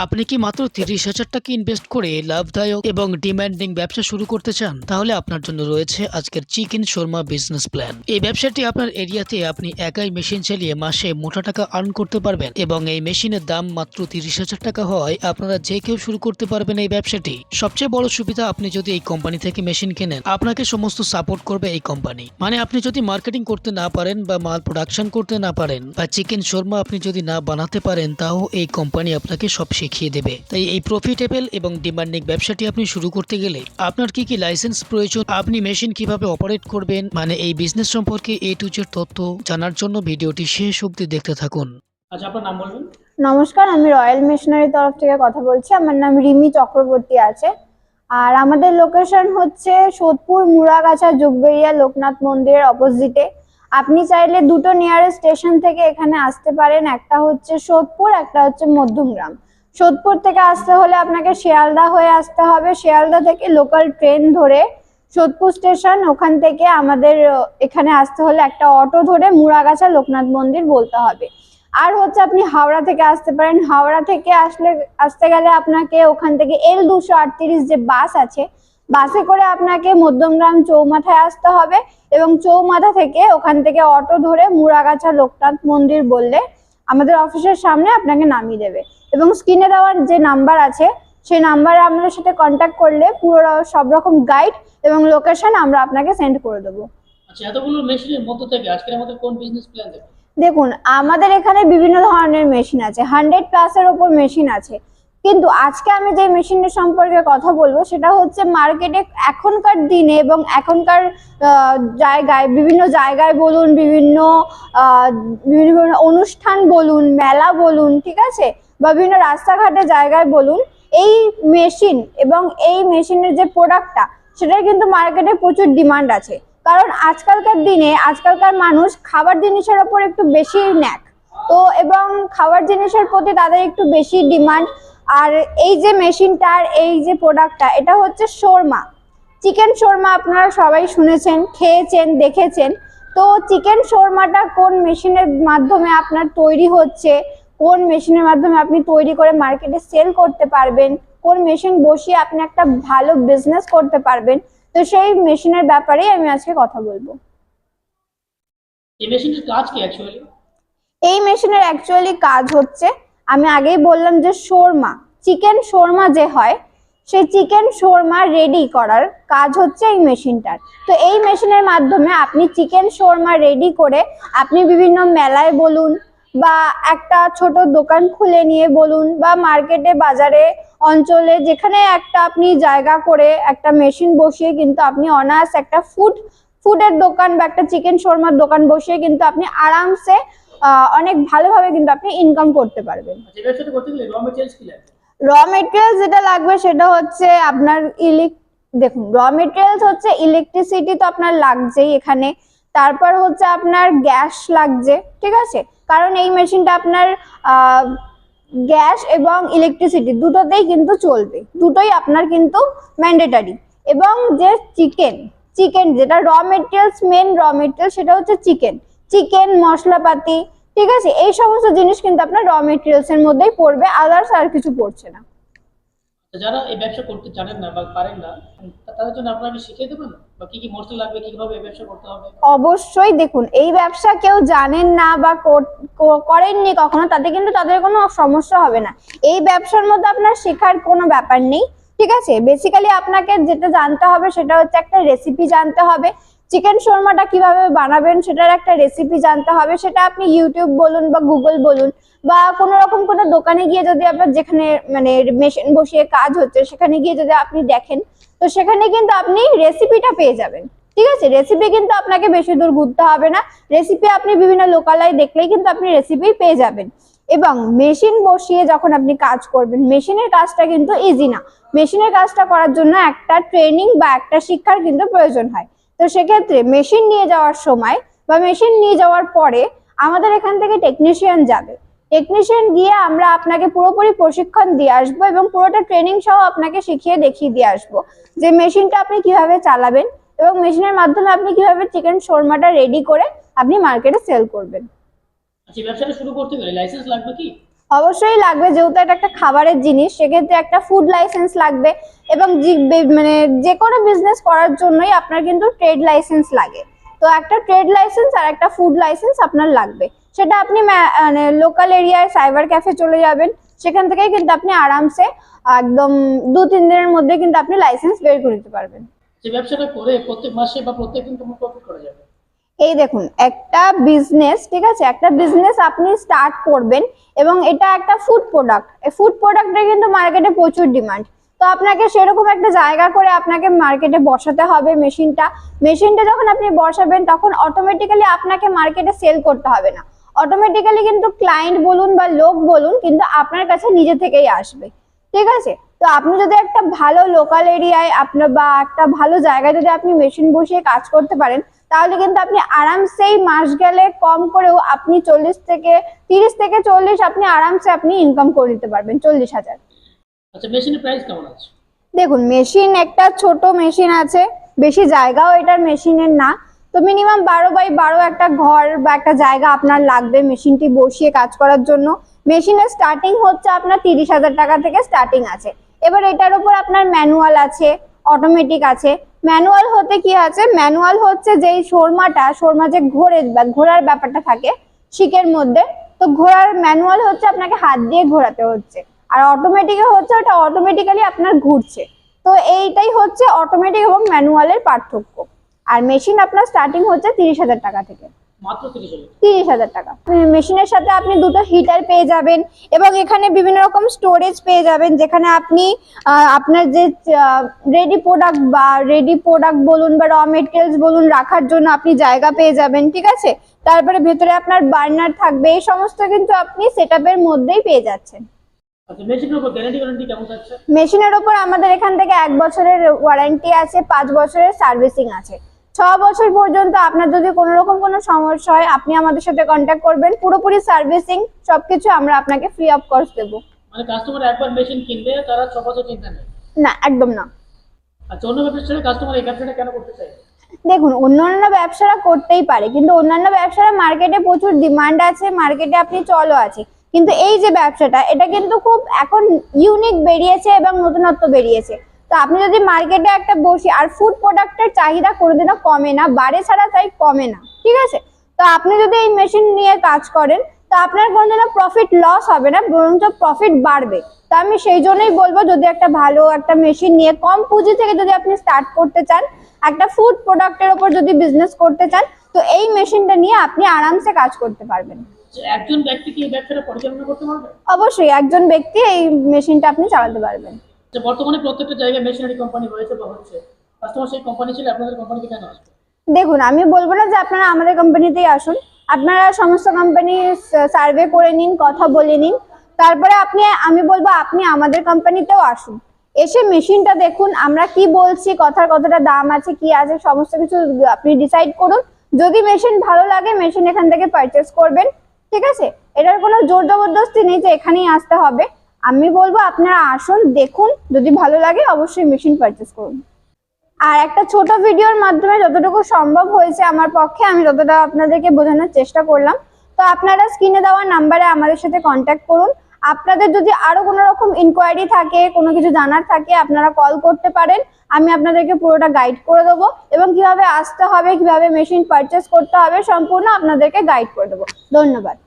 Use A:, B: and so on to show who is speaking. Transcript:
A: আপনি কি মাত্র ৩০,০০০ টাকা ইনভেস্ট করে লাভদায়ক এবং ডিমান্ডিং ব্যবসা শুরু করতে চান? তাহলে আপনার জন্য রয়েছে আজকের চিকেন শর্মা বিজনেস প্ল্যান। এই ব্যবসাটি আপনার এরিয়াতে আপনি একাই মেশিন চালিয়ে মাসে মোটা টাকা আর্ন করতে পারবেন এবং এই মেশিনের দাম মাত্র ৩০,০০০ টাকা হওয়ায় আপনারা যে কেউ শুরু করতে পারবেন এই ব্যবসাটি। সবচেয়ে বড় সুবিধা, আপনি যদি এই কোম্পানি থেকে মেশিন কেনেন, আপনাকে সমস্ত সাপোর্ট করবে এই কোম্পানি। মানে আপনি যদি মার্কেটিং করতে না পারেন বা মাল প্রোডাকশন করতে না পারেন বা চিকেন শর্মা আপনি যদি না বানাতে পারেন, তাও এই কোম্পানি আপনাকে সব শিখিয়ে দেবে। তাই এই প্রফিটেবল এবং ডিমান্ডিং ব্যবসাটি আপনি শুরু করতে গেলে আপনার কি কি লাইসেন্স প্রয়োজন, আপনি মেশিন কিভাবে অপারেট করবেন, মানে এই বিজনেস সম্পর্কে A to Z তথ্য জানার জন্য ভিডিওটি শেষ অবধি দেখতে থাকুন। আচ্ছা, আপনার নাম বলবেন?
B: নমস্কার, আমি রয়্যাল মেশিনারি তরফ থেকে কথা বলছি। আমার নাম রিমি চক্রবর্তী আছে। আর আমাদের লোকেশন হচ্ছে সোদপুর, মুড়াগাছা, যোগবেরিয়া লোকনাথ মন্দিরের অপোজিটে। আপনি চাইলে দুটো নিয়ারেস্ট স্টেশন থেকে এখানে আসতে পারেন। একটা হচ্ছে সোদপুর, একটা হচ্ছে মধ্যমগ্রাম। সোদপুর থেকে আসতে হলে আপনাকে শিয়ালদা হয়ে আসতে হবে। শিয়ালদা থেকে লোকাল ট্রেন ধরে সোদপুর স্টেশন, ওখান থেকে আমাদের এখানে আসতে হলে একটা অটো ধরে মুড়াগাছা লোকনাথ মন্দির বলতে হবে। আর হচ্ছে আপনি হাওড়া থেকে আসতে পারেন। হাওড়া থেকে আসতে গেলে আপনাকে ওখান থেকে L238 যে বাস আছে, বাসে করে আপনাকে মধ্যমগ্রাম চৌমাথায় আসতে হবে এবং চৌমাথা থেকে ওখান থেকে অটো ধরে মুড়াগাছা লোকনাথ মন্দির বললে আমাদের অফিসের সামনে আপনাকে নামিয়ে দেবে। এবং স্ক্রিনে দেওয়ার যে নাম্বার আছে, সেই নাম্বারে আমাদের সাথে কন্ট্যাক্ট করলে পুরো সব রকম গাইড এবং লোকেশন আমরা আপনাকে সেন্ড করে দেবো।
A: আচ্ছা, এতগুলো মেশিনের মধ্য থেকে আজকের আমাদের কোন বিজনেস প্ল্যান দেবেন?
B: দেখুন, আমাদের এখানে বিভিন্ন ধরনের মেশিন আছে, 100+ ওপর মেশিন আছে। কিন্তু আজকে আমি যে মেশিনের সম্পর্কে কথা বলবো সেটা হচ্ছে মার্কেটে এখনকার দিনে এবং এখনকার জায়গায়, বিভিন্ন জায়গায় বলুন, বিভিন্ন বিভিন্ন অনুষ্ঠান বলুন, মেলা বলুন, ঠিক আছে, বা বিভিন্ন রাস্তাঘাটে জায়গায় বলুন, এই মেশিন এবং এই মেশিনের যে প্রোডাক্টটা, সেটার কিন্তু মার্কেটে প্রচুর ডিমান্ড আছে। কারণ আজকালকার দিনে আজকালকার মানুষ খাবার জিনিসের ওপর একটু বেশি ন্যাক, তো এবং খাবার জিনিসের প্রতি তাদের একটু বেশি ডিমান্ড। আর এই যে মেশিনটার এই যে প্রোডাক্টটা, এটা হচ্ছে শর্মা, চিকেন শর্মা। আপনারা সবাই শুনেছেন, খেয়েছেন, দেখেছেন। তো চিকেন শর্মাটা কোন মেশিনের মাধ্যমে আপনার তৈরি হচ্ছে, কোন মেশিনের মাধ্যমে আপনি তৈরি করে মার্কেটে সেল করতে পারবেন, কোন মেশিন বসিয়ে আপনি একটা ভালো বিজনেস করতে পারবেন, তো সেই মেশিনের ব্যাপারেই আমি আজকে কথা বলবো।
A: এই মেশিনের কাজ কি অ্যাকচুয়ালি?
B: এই মেশিনের অ্যাকচুয়ালি কাজ হচ্ছে, আমি আগেই বললাম যে শর্মা, চিকেন শর্মা যে হয়, সেই চিকেন শর্মা রেডি করার কাজ হচ্ছে এই মেশিনটার। তো এই মেশিনের মাধ্যমে আপনি চিকেন শর্মা রেডি করে আপনি বিভিন্ন মেলায় বলুন, বা একটা ছোট দোকান খুলে নিয়ে বলুন, বা মার্কেটে, বাজারে, অঞ্চলে যেখানে একটা আপনি জায়গা করে একটা মেশিন বসিয়ে কিন্তু আপনি অনায়াস একটা ফুডের দোকান বা একটা চিকেন শর্মার দোকান বসিয়ে কিন্তু আপনি আরামসে অনেক ভালোভাবে কিন্তু আপনি ইনকাম করতে পারবেন। র মেটেরিয়ালস যেটা লাগবে সেটা হচ্ছে আপনার দেখুন, র মেটেরিয়ালস হচ্ছে ইলেকট্রিসিটি তো আপনার লাগছেই এখানে। তারপর হচ্ছে আপনার গ্যাস লাগছে, ঠিক আছে, কারণ এই মেশিনটা আপনার গ্যাস এবং ইলেকট্রিসিটি দুটোতেই কিন্তু চলবে, দুটোই আপনার কিন্তু ম্যান্ডেটারি। এবং যে চিকেন যেটা র মেটেরিয়ালস, মেন র মেটেরিয়াল সেটা হচ্ছে চিকেন মশলাপাতি, ঠিক আছে, এই সমস্ত জিনিস কিন্তু আপনার র মেটেরিয়ালস এর মধ্যেই পড়বে, আদার্স আর কিছু পড়ছে না।
A: যারা এই ব্যবসা করতে জানেন না বা পারেন না, তাদের জন্য আপনারা শিখিয়ে দেবেন বা কি কি মশলা লাগবে, কিভাবে এই ব্যবসা করতে হবে?
B: অবশ্যই। দেখুন, এই ব্যবসা কেউ জানেন না বা করেননি কখনো, তাতে কিন্তু তাদের কোনো সমস্যা হবে না। এই ব্যবসার মধ্যে আপনার শেখার কোনো ব্যাপার নেই, ঠিক আছে। বেসিক্যালি আপনাকে যেটা জানতে হবে সেটা হচ্ছে একটা রেসিপি জানতে হবে। চিকেন শর্মাটা কিভাবে বানাবেন সেটার একটা রেসিপি জানতে হবে। সেটা আপনি ইউটিউব বলুন বা গুগল বলুন বা কোনো রকম কোনো দোকানে গিয়ে যদি আপনার, যেখানে মানে মেশিন বসিয়ে কাজ হচ্ছে, সেখানে গিয়ে যদি আপনি দেখেন, তো সেখানে কিন্তু আপনি রেসিপিটা পেয়ে যাবেন, ঠিক আছে। রেসিপি কিন্তু আপনাকে বেশি দূর ঘুরতে হবে না, রেসিপি আপনি বিভিন্ন লোকালয়ে দেখলেই কিন্তু আপনি রেসিপি পেয়ে যাবেন। এবং মেশিন বসিয়ে যখন আপনি কাজ করবেন, মেশিনের কাজটা কিন্তু ইজি না। মেশিনের কাজটা করার জন্য একটা ট্রেনিং বা একটা শিক্ষার কিন্তু প্রয়োজন হয়। তো সেক্ষেত্রে মেশিন নিয়ে যাওয়ার সময় বা মেশিন নিয়ে যাওয়ার পরে আমাদের এখান থেকে টেকনিশিয়ান যাবে। টেকনিশিয়ান গিয়ে আমরা আপনাকে পুরোপুরি প্রশিক্ষণ দিয়ে আসবো এবং পুরোটা ট্রেনিং সহ আপনাকে শিখিয়ে দেখিয়ে দিয়ে আসবো যে মেশিনটা আপনি কিভাবে চালাবেন এবং মেশিনের মাধ্যমে আপনি কিভাবে চিকেন শর্মাটা রেডি করে আপনি মার্কেটে সেল করবেন।
A: আচ্ছা, ব্যবসাটা শুরু করতে গেলে লাইসেন্স লাগবে কি?
B: অবশ্যই লাগবে, যেহেতু এটা একটা খাবারের জিনিস, সেক্ষেত্রে একটা ফুড লাইসেন্স লাগবে। এবং মানে যে কোনো বিজনেস করার জন্যই আপনার কিন্তু ট্রেড লাইসেন্স লাগে। তো একটা ট্রেড লাইসেন্স আর একটা ফুড লাইসেন্স আপনার লাগবে। সেটা আপনি মানে লোকাল এরিয়ায় সাইবার ক্যাফে চলে যাবেন, সেখান থেকেই কিন্তু আপনি আরামসে একদম 2-3 দিনের মধ্যে কিন্তু আপনি লাইসেন্স বের করে নিতে পারবেন।
A: যে ব্যবসাটা করে প্রত্যেক মাসে বা প্রত্যেক দিন তোমার প্রফিট করা যাবে।
B: এই দেখুন, একটা বিজনেস, ঠিক আছে, একটা বিজনেস আপনি স্টার্ট করবেন এবং এটা একটা ফুড প্রোডাক্ট। এই ফুড প্রোডাক্টের কিন্তু মার্কেটে প্রচুর ডিমান্ড। তো আপনাকে সেরকম একটা জায়গা করে আপনাকে মার্কেটে বসাতে হবে মেশিনটা যখন আপনি বসাবেন তখন অটোমেটিক্যালি আপনাকে মার্কেটে সেল করতে হবে না। অটোমেটিক্যালি কিন্তু ক্লায়েন্ট বলুন বা লোক বলুন কিন্তু আপনার কাছে নিজে থেকেই আসবে, ঠিক আছে। তো আপনি যদি একটা ভালো লোকাল এরিয়ায় আপনার বা একটা ভালো জায়গায় যদি আপনি মেশিন বসিয়ে কাজ করতে পারেন, তাহলে কিন্তু আপনি আরামসেই মাস গেলে কম করেও আপনি 30 থেকে 40 আপনি আরামসে আপনি ইনকাম করে নিতে পারবেন, 40,000।
A: আচ্ছা, মেশিনের প্রাইস কেমন আছে?
B: দেখুন, মেশিন একটা ছোট মেশিন আছে, বেশি জায়গাও এটার মেশিনের না। তো মিনিমাম 12x12 একটা ঘর বা একটা জায়গা আপনার লাগবে মেশিনটি বসিয়ে কাজ করার জন্য। মেশিনের স্টার্টিং হচ্ছে আপনার 30,000 টাকা থেকে স্টার্টিং আছে। এবার এটার উপর আপনার ম্যানুয়াল আছে, অটোমেটিক আছে। ম্যানুয়াল হতে কি আছে, ম্যানুয়াল হচ্ছে যেই শোরমা যে ঘোরার ব্যাপারটা থাকে শিকের মধ্যে, তো ঘোরার ম্যানুয়াল হচ্ছে আপনাকে হাত দিয়ে ঘোরাতে হচ্ছে। আর অটোমেটিকে হচ্ছে ওটা অটোমেটিক্যালি আপনার ঘুরছে। তো এইটাই হচ্ছে অটোমেটিক এবং ম্যানুয়ালের পার্থক্য। আর মেশিন আপনার স্টার্টিং হচ্ছে 30,000 টাকা থেকে।
A: মাত্র 30,000?
B: 30,000 টাকা। মেশিনের সাথে আপনি দুটো হিটার পেয়ে যাবেন এবং এখানে বিভিন্ন রকম স্টোরেজ পেয়ে যাবেন, যেখানে আপনি আপনার যে রেডি প্রোডাক্ট বলুন বা র মেটেরিয়ালস বলুন রাখার জন্য আপনি জায়গা পেয়ে যাবেন, ঠিক আছে। তারপরে ভেতরে আপনার বার্নার থাকবে, এই সমস্ত কিন্তু আপনি সেটআপের মধ্যেই পেয়ে যাচ্ছেন।
A: আচ্ছা, মেশিনের উপর গ্যারান্টি কেমন থাকছে?
B: মেশিনের উপর আমাদের এখান থেকে 1 বছরের ওয়ারেন্টি আছে, 5 বছরের সার্ভিসিং আছে। 6 বছর পর্যন্ত আপনার যদি কোনো রকম কোনো সমস্যা হয় আপনি আমাদের সাথে কন্ট্যাক্ট করবেন, পুরোপুরি সার্ভিসিং সবকিছু আমরা আপনাকে ফ্রি অফ কস্ট দেবো।
A: মানে কাস্টমার একবার মেশিন কিনলে তারা 6 বছর চিন্তা নেই?
B: না, একদম না।
A: আচ্ছা, অন্য ব্যবসার সাথে কাস্টমার এই ব্যবসাটা কেন করতে চায়?
B: দেখুন, অন্যান্য ব্যবসারা করতেই পারে, কিন্তু অন্যান্য ব্যবসারা মার্কেটে প্রচুর ডিমান্ড আছে, মার্কেটে আপনি চলো আছে। কিন্তু এই যে ব্যবসাটা, এটা কিন্তু খুব এখন ইউনিক বেরিয়েছে এবং নতুনত্ব বেরিয়েছে। তো আপনি যদি মার্কেটে একটা বসি, আর ফুড প্রোডাক্টের চাহিদা কোনোদিনও কমে না, বাড়ে ছাড়া তাই কমে না, ঠিক আছে। তো আপনি যদি এই মেশিন নিয়ে কাজ করেন তো আপনার কোনোদিনও প্রফিট লস হবে না, বরঞ্চ প্রফিট বাড়বে। তো আমি সেই জন্যই বলবো, যদি একটা ভালো একটা মেশিন নিয়ে কম পুঁজি থেকে যদি আপনি স্টার্ট করতে চান, একটা ফুড প্রোডাক্টের উপর যদি বিজনেস করতে চান, তো এই মেশিনটা নিয়ে আপনি আরামসে কাজ করতে পারবেন।
A: একজন ব্যক্তি কি এই ব্যবসাটা পরিচালনা করতে পারবে?
B: অবশ্যই একজন ব্যক্তি এই মেশিনটা আপনি চালাতে পারবেন।
A: বর্তমানে প্রত্যেকটা জায়গায় মেশিনারি কোম্পানি হয়েছে বা হচ্ছে, কাস্টমার সেই কোম্পানি ছিল, আপনাদের কোম্পানিতে কেন আসবে?
B: দেখুন, আমি বলবো না যে আপনারা আমাদের কোম্পানিতেই আসুন, আপনারা সমস্ত কোম্পানি সার্ভে করে নিন, কথা বলে নিন, তারপরে আমি বলবো আপনি আমাদের কোম্পানিতেও আসুন, এসে মেশিনটা দেখুন, আমরা কি বলছি, কতটা দাম আছে, কি আছে, সমস্ত কিছু আপনি ডিসাইড করুন। যদি মেশিন ভালো লাগে মেশিন এখান থেকে পারচেস করবেন, ঠিক আছে। এটার কোনো জোর জবরদস্তি নেই যে এখানেই আসতে হবে। আমি বলবো আপনারা আসুন, দেখুন, যদি ভালো লাগে অবশ্যই মেশিন পারচেস করুন। আর একটা ছোট ভিডিওর মাধ্যমে যতটুকু সম্ভব হয়েছে আমার পক্ষে, আমি ততটা আপনাদেরকে বোঝানোর চেষ্টা করলাম। তো আপনারা স্ক্রিনে দেওয়া নাম্বারে আমাদের সাথে কন্ট্যাক্ট করুন। আপনাদের যদি আরো কোনো রকম ইনকোয়ারি থাকে, কোনো কিছু জানার থাকে, আপনারা কল করতে পারেন, আমি আপনাদেরকে পুরোটা গাইড করে দেবো এবং কিভাবে আসতে হবে, কিভাবে মেশিন পারচেস করতে হবে, সম্পূর্ণ আপনাদেরকে গাইড করে দেবো। ধন্যবাদ।